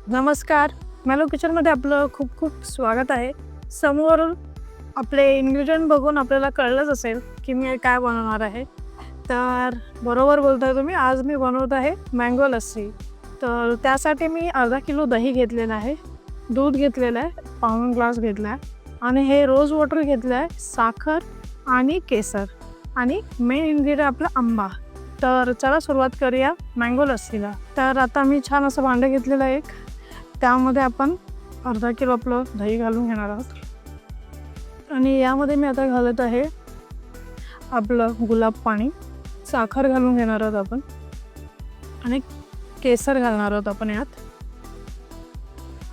नमस्कार. मॅलो किचनमध्ये आपलं खूप खूप स्वागत आहे. समोर आपले इन्ग्रेडियंट बघून आपल्याला कळलंच असेल की मी काय बनवणार आहे. तर बरोबर बोलताय तुम्ही. आज मी बनवत आहे मँगो लस्सी. तर त्यासाठी मी अर्धा किलो दही घेतलेलं आहे, दूध घेतलेलं आहे, पाऊण ग्लास घेतला आहे आणि हे रोज वॉटर घेतलं आहे, साखर आणि केसर आणि मेन इन्ग्रेडियंट आपला आंबा. तर चला सुरुवात करूया मँगो लस्सीला. तर आता मी छान असं भांडं घेतलेलं आहे. त्यामध्ये आपण अर्धा किलो आपलं दही घालून घेणार आहोत आणि यामध्ये मी आता घालत आहे आपलं गुलाब पाणी, साखर घालून घेणार आहोत आपण आणि केसर घालणार आहोत आपण यात.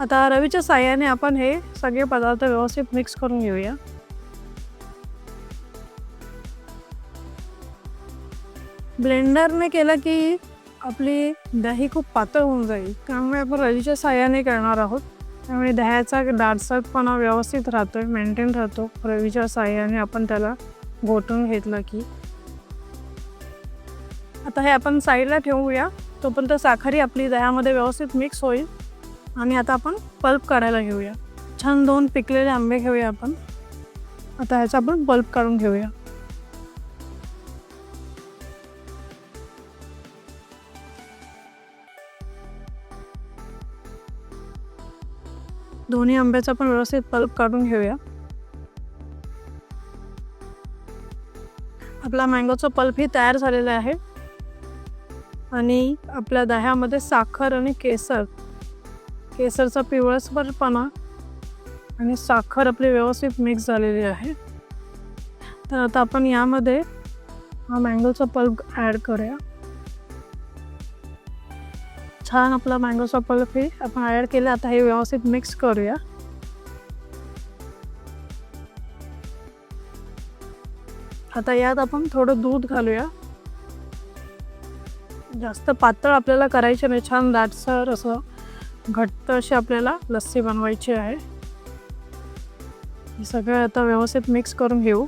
आता रवीच्या साहाय्याने आपण हे सगळे पदार्थ व्यवस्थित मिक्स करून घेऊया. ब्लेंडरने केलं की आपली दही खूप पातळ होऊन जाईल, त्यामुळे आपण रवीच्या साहाय्याने करणार आहोत. त्यामुळे दह्याचा दाटसरपणा व्यवस्थित राहतो, मेंटेन राहतो रवीच्या साहाय्याने आपण त्याला घोटून घेतलं की. आता हे आपण साईडला ठेवूया, तोपर्यंत साखरी आपली दह्यामध्ये व्यवस्थित मिक्स होईल. आणि आता आपण पल्प काढायला घेऊया. छान 2 पिकलेले आंबे घेऊया आपण. आता ह्याचा आपण पल्प काढून घेऊया. दोन्ही आंब्याचा पण व्यवस्थित पल्प काढून घेऊया. आपला मँगोचा पल्प ही तयार झालेला आहे आणि आपल्या दह्यामध्ये साखर आणि केसरचा पिवळसरपणा आणि साखर आपली व्यवस्थित मिक्स झालेली आहे. तर आता आपण यामध्ये हा मँगोचा पल्प ॲड करूया. छान आपला मँगोचा पल्प हे आपण ॲड केला. आता हे व्यवस्थित मिक्स करूया. आता यात आपण थोडं दूध घालूया. जास्त पातळ आपल्याला करायचे नाही, छान दाटसर असं घट्ट अशी आपल्याला लस्सी बनवायची आहे. हे सगळं आता व्यवस्थित मिक्स करून घेऊ.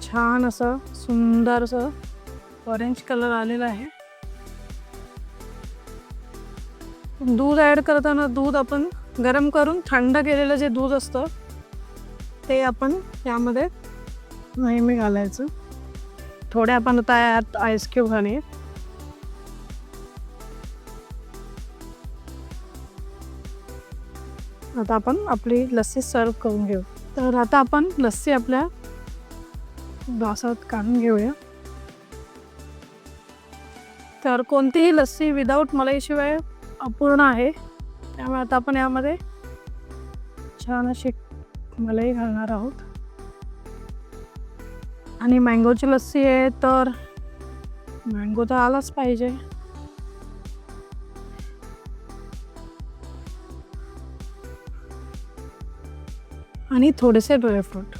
छान असं सुंदर असं ऑरेंज कलर आलेला आहे. दूध ॲड करताना दूध आपण गरम करून थंड केलेलं जे दूध असतं ते आपण यामध्ये नेहमी घालायचं. थोडे आपण आता यात आईस क्यूब घालूया. आता आपण आपली लस्सी सर्व करून घेऊ. तर आता आपण लस्सी आपल्या ग्लासात काढून घेऊया. तर कोणतीही लस्सी विदाऊट मलाईशिवाय अपूर्ण आहे, त्यामुळे आता आपण यामध्ये छान अशी मलाई घालणार आहोत. आणि मँगोची लस्सी आहे तर मँगो तर आलाच पाहिजे. आणि थोडेसे ड्रायफ्रूट.